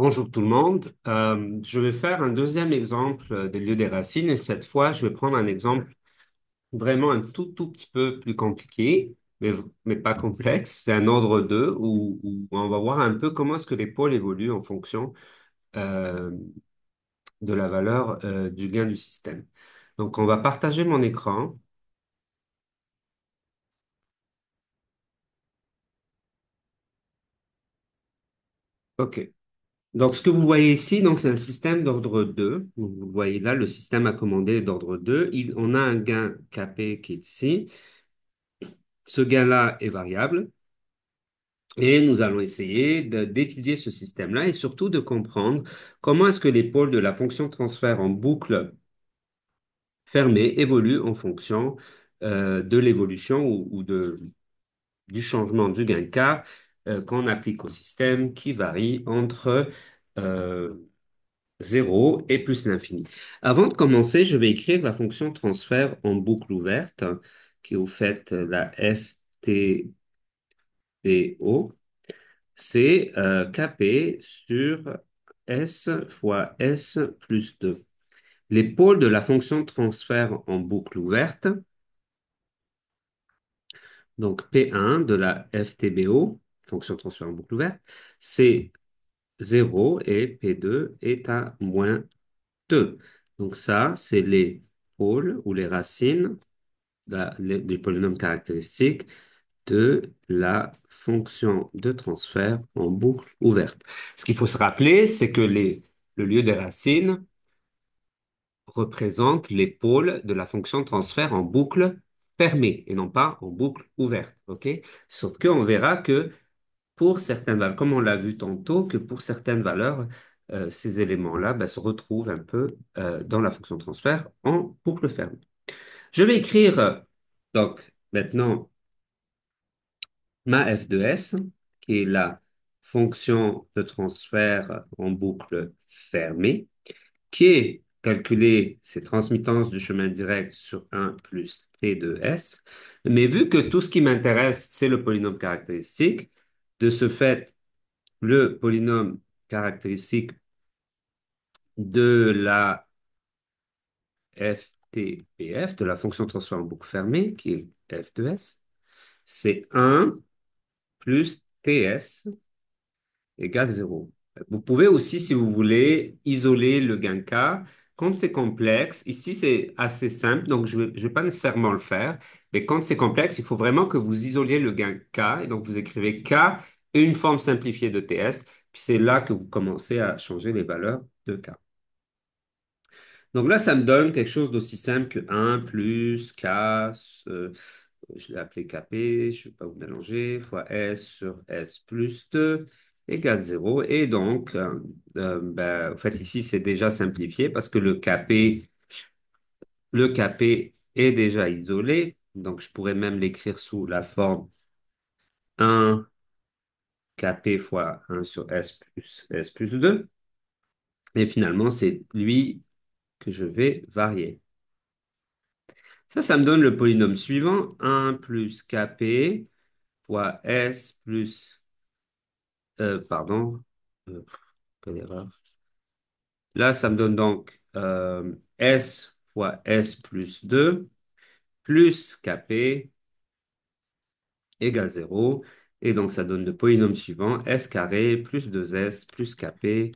Bonjour tout le monde. Je vais faire un deuxième exemple des lieux des racines et cette fois, je vais prendre un exemple vraiment un tout petit peu plus compliqué, mais pas complexe. C'est un ordre 2 où on va voir un peu comment est-ce que les pôles évoluent en fonction euh, de la valeur du gain du système. Donc, on va partager mon écran. OK. Donc, ce que vous voyez ici, donc, c'est un système d'ordre 2. Donc, vous voyez là, le système à commander est d'ordre 2. On a un gain Kp qui est ici. Ce gain-là est variable et nous allons essayer d'étudier ce système-là et surtout de comprendre comment est-ce que les pôles de la fonction transfert en boucle fermée évoluent en fonction de l'évolution du changement du gain K qu'on applique au système qui varie entre euh, 0 et plus l'infini. Avant de commencer, je vais écrire la fonction transfert en boucle ouverte qui est au fait la FTPO. C'est Kp sur S fois S plus 2. Les pôles de la fonction de transfert en boucle ouverte, donc P1 de la FTBO, fonction de transfert en boucle ouverte, c'est 0 et P2 est à moins 2. Donc ça, c'est les pôles ou les racines du polynôme caractéristique de la fonction de transfert en boucle ouverte. Ce qu'il faut se rappeler, c'est que le lieu des racines représente les pôles de la fonction de transfert en boucle fermée et non pas en boucle ouverte. OK? Sauf qu'on verra que pour certaines valeurs, comme on l'a vu tantôt, que pour certaines valeurs, ces éléments-là se retrouvent un peu dans la fonction de transfert en boucle fermée. Je vais écrire donc maintenant ma f de s, qui est la fonction de transfert en boucle fermée, qui est calculée, c'est transmittance du chemin direct sur 1 plus t de s. Mais vu que tout ce qui m'intéresse, c'est le polynôme caractéristique, de ce fait, le polynôme caractéristique de la FTPF, de la fonction de transfert en boucle fermée, qui est f de s, c'est 1 plus ts égale 0. Vous pouvez aussi, si vous voulez, isoler le gain K. Quand c'est complexe, ici c'est assez simple, donc je ne vais pas nécessairement le faire, mais quand c'est complexe, il faut vraiment que vous isoliez le gain K, et donc vous écrivez K et une forme simplifiée de TS, puis c'est là que vous commencez à changer les valeurs de K. Donc là, ça me donne quelque chose d'aussi simple que 1 plus K, je l'ai appelé Kp, je ne vais pas vous mélanger, fois S sur S plus 2 égale 0. Et donc, en fait, ici, c'est déjà simplifié parce que le Kp est déjà isolé. Donc, je pourrais même l'écrire sous la forme 1 Kp fois 1 sur S plus 2. Et finalement, c'est lui que je vais varier. Ça me donne le polynôme suivant, 1 plus Kp fois S plus, pardon, euh, quelle erreur. Là, ça me donne donc S fois S plus 2 plus Kp égale 0. Et donc, ça donne le polynôme suivant, S carré plus 2S plus Kp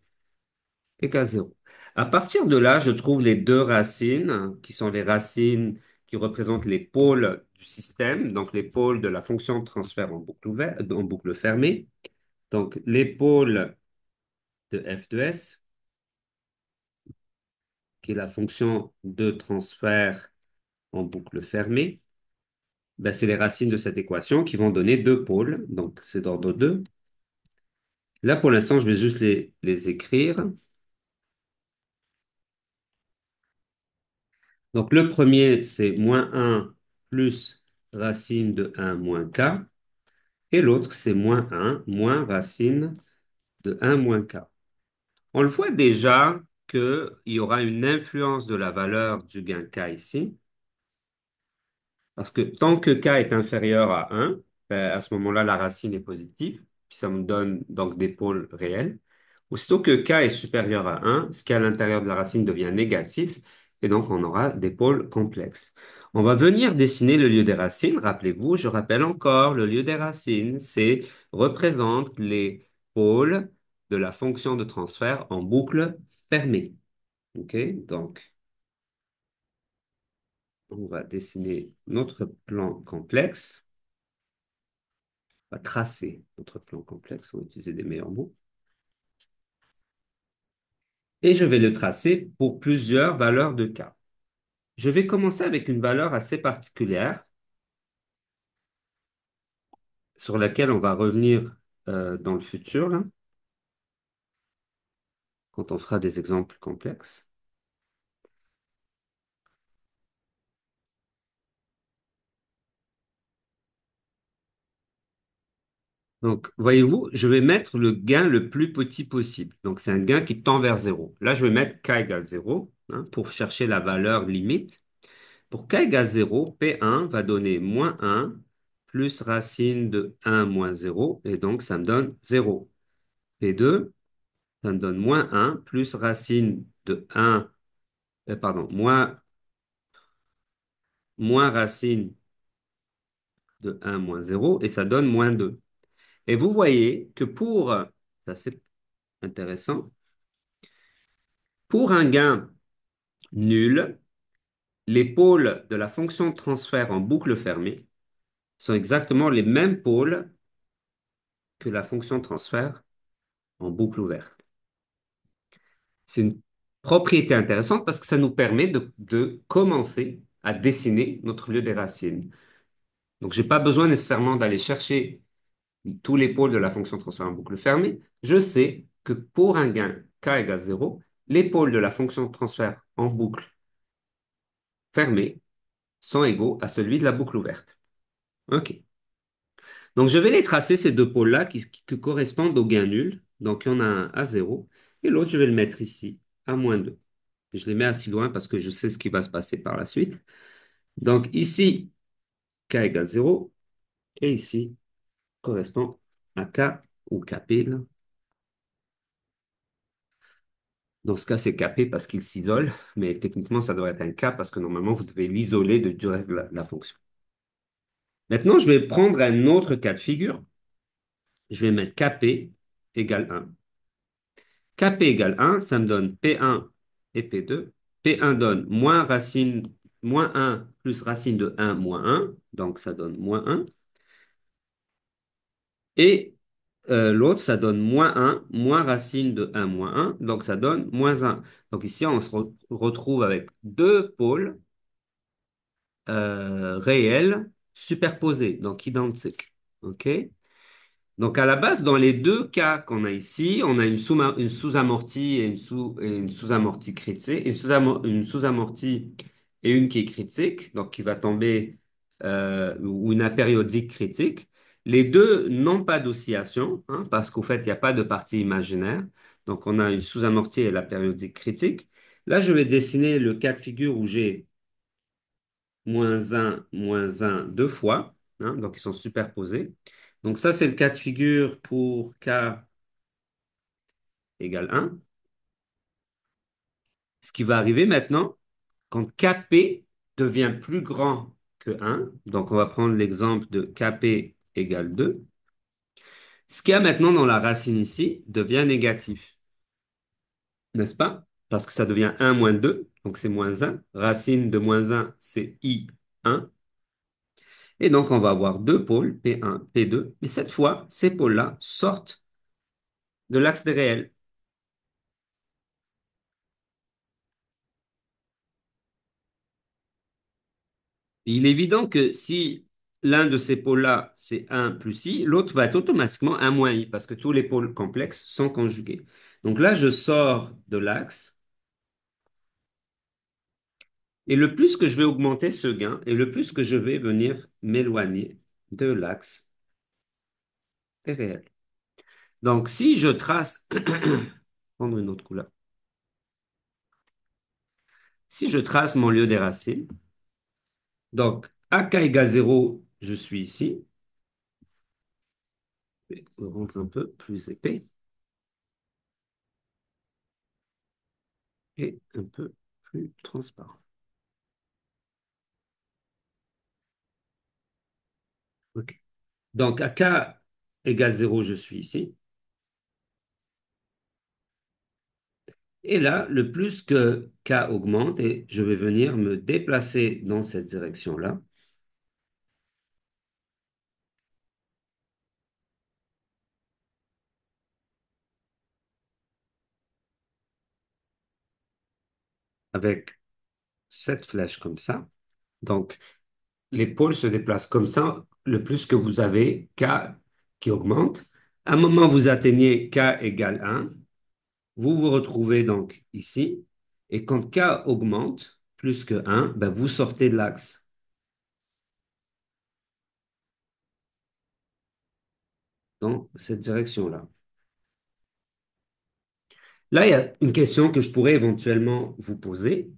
égale 0. À partir de là, je trouve les deux racines, qui sont les racines qui représentent les pôles du système, donc les pôles de la fonction de transfert en boucle ouverte, en boucle fermée. Donc, les pôles de f de s, qui est la fonction de transfert en boucle fermée, c'est les racines de cette équation qui vont donner deux pôles. Donc, c'est d'ordre 2. Là, pour l'instant, je vais juste les écrire. Donc, le premier, c'est moins 1 plus racine de 1 moins k. Et l'autre, c'est moins 1 moins racine de 1 moins k. On le voit déjà qu'il y aura une influence de la valeur du gain k ici. Parce que tant que k est inférieur à 1, à ce moment-là, la racine est positive, puis ça me donne donc des pôles réels. Aussitôt que k est supérieur à 1, ce qui est à l'intérieur de la racine devient négatif, et donc on aura des pôles complexes. On va venir dessiner le lieu des racines. Rappelez-vous, je rappelle encore, le lieu des racines, représente les pôles de la fonction de transfert en boucle fermée. OK? Donc, on va dessiner notre plan complexe. On va tracer notre plan complexe. On va utiliser des meilleurs mots. Et je vais le tracer pour plusieurs valeurs de k. Je vais commencer avec une valeur assez particulière sur laquelle on va revenir dans le futur, là, quand on fera des exemples complexes. Donc, voyez-vous, je vais mettre le gain le plus petit possible. Donc, c'est un gain qui tend vers zéro. Là, je vais mettre k égale 0 pour chercher la valeur limite. Pour k égale 0, P1 va donner moins 1 plus racine de 1 moins 0, et donc ça me donne 0. P2, ça me donne moins 1 plus racine de 1, pardon, moins racine de 1 moins 0, et ça donne moins 2. Et vous voyez que ça c'est intéressant, pour un gain nul, les pôles de la fonction de transfert en boucle fermée sont exactement les mêmes pôles que la fonction de transfert en boucle ouverte. C'est une propriété intéressante parce que ça nous permet de commencer à dessiner notre lieu des racines. Donc, j'ai pas besoin nécessairement d'aller chercher tous les pôles de la fonction de transfert en boucle fermée. Je sais que pour un gain k égale 0, les pôles de la fonction de transfert en boucle fermée sont égaux à celui de la boucle ouverte. OK. Donc, je vais les tracer, ces deux pôles-là qui correspondent au gain nul. Donc, il y en a un à 0 et l'autre, je vais le mettre ici à moins 2. Je les mets assez loin parce que je sais ce qui va se passer par la suite. Donc ici, k égale 0 et ici correspond à k ou kp, là. Dans ce cas, c'est kp parce qu'il s'isole, mais techniquement, ça doit être un k parce que normalement, vous devez l'isoler du reste de la fonction. Maintenant, je vais prendre un autre cas de figure. Je vais mettre kp égale 1. Kp égale 1, ça me donne P1 et P2. P1 donne moins 1 plus racine de 1 moins 1, donc ça donne moins 1. Et l'autre, ça donne moins 1, moins racine de 1 moins 1, donc ça donne moins 1. Donc ici, on se retrouve avec deux pôles réels superposés, donc identiques. OK? Donc à la base, dans les deux cas qu'on a ici, on a une sous-amortie et une sous-amortie critique, une sous-amortie et une qui est critique, donc qui va tomber, ou une apériodique critique. Les deux n'ont pas d'oscillation, parce qu'au fait, il n'y a pas de partie imaginaire. Donc on a une sous-amortie et la périodique critique. Là, je vais dessiner le cas de figure où j'ai moins un deux fois, donc ils sont superposés. Donc ça, c'est le cas de figure pour k égale 1. Ce qui va arriver maintenant, quand kp devient plus grand que 1, donc on va prendre l'exemple de kp égale 2, ce qu'il y a maintenant dans la racine ici devient négatif, n'est-ce pas? Parce que ça devient 1 moins 2, donc c'est moins 1. Racine de moins 1, c'est i1. Et donc, on va avoir deux pôles, P1, P2. Mais cette fois, ces pôles-là sortent de l'axe des réels. Il est évident que si l'un de ces pôles-là, c'est 1 plus i, l'autre va être automatiquement 1 moins i, parce que tous les pôles complexes sont conjugués. Donc là, je sors de l'axe, et le plus que je vais augmenter ce gain, et le plus que je vais venir m'éloigner de l'axe des réels. Donc, si je trace, prendre une autre couleur, si je trace mon lieu des racines, donc AK égale 0, je suis ici. Je vais rendre un peu plus épais. et un peu plus transparent. OK. Donc, à k égale 0, je suis ici. Et là, le plus que k augmente, et je vais venir me déplacer dans cette direction-là, avec cette flèche comme ça. Donc, les pôles se déplacent comme ça, le plus que vous avez k qui augmente. À un moment, vous atteignez k égale 1. Vous vous retrouvez donc ici. Et quand k augmente plus que 1, ben vous sortez de l'axe dans cette direction-là. Là, il y a une question que je pourrais éventuellement vous poser.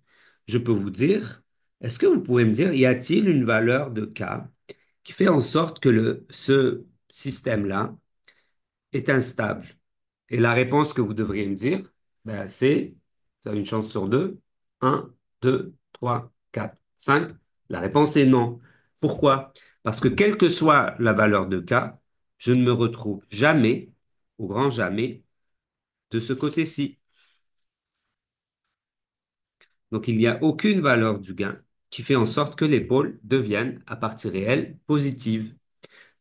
Je peux vous dire, est-ce que vous pouvez me dire, y a-t-il une valeur de k qui fait en sorte que ce système-là est instable? Et la réponse que vous devriez me dire, ben, c'est, vous avez une chance sur deux, un, 2, 3, 4, 5. La réponse est non. Pourquoi? Parce que quelle que soit la valeur de k, je ne me retrouve jamais, au grand jamais, de ce côté-ci. Donc, il n'y a aucune valeur du gain qui fait en sorte que les pôles deviennent, à partie réelle, positives.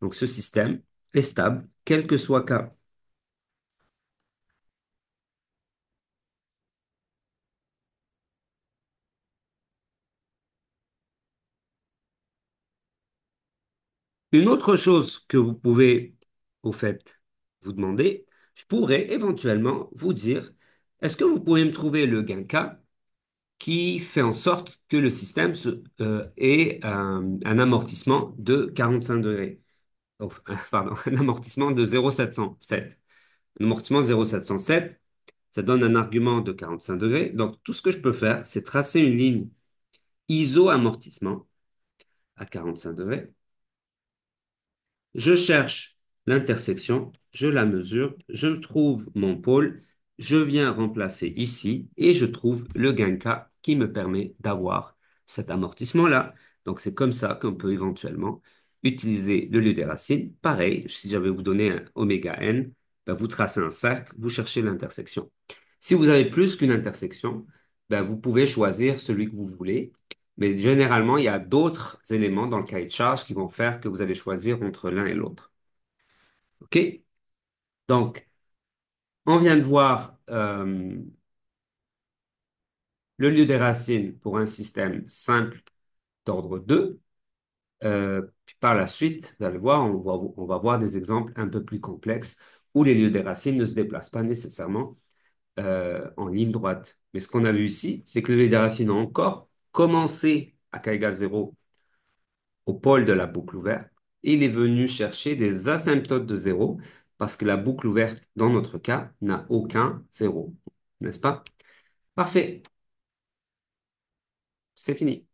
Donc, ce système est stable, quel que soit K. Une autre chose que vous pouvez, au fait, vous demander, je pourrais éventuellement vous dire, est-ce que vous pouvez me trouver le gain K qui fait en sorte que le système ait un amortissement de 45 degrés? Oh, pardon, un amortissement de 0,707. Un amortissement de 0,707, ça donne un argument de 45 degrés. Donc, tout ce que je peux faire, c'est tracer une ligne iso-amortissement à 45 degrés. Je cherche l'intersection, je la mesure, je trouve mon pôle, je viens remplacer ici et je trouve le gain K qui me permet d'avoir cet amortissement-là. Donc, c'est comme ça qu'on peut éventuellement utiliser le lieu des racines. Pareil, si j'avais vous donné un oméga n, ben, vous tracez un cercle, vous cherchez l'intersection. Si vous avez plus qu'une intersection, ben, vous pouvez choisir celui que vous voulez. Mais généralement, il y a d'autres éléments dans le cahier de charge qui vont faire que vous allez choisir entre l'un et l'autre. OK? Donc, on vient de voir le lieu des racines pour un système simple d'ordre 2. Puis par la suite, vous allez voir, on va voir des exemples un peu plus complexes où les lieux des racines ne se déplacent pas nécessairement en ligne droite. Mais ce qu'on a vu ici, c'est que les lieux des racines ont encore commencé à k égale 0 au pôle de la boucle ouverte. Et il est venu chercher des asymptotes de zéro parce que la boucle ouverte, dans notre cas, n'a aucun zéro. N'est-ce pas? Parfait, c'est fini.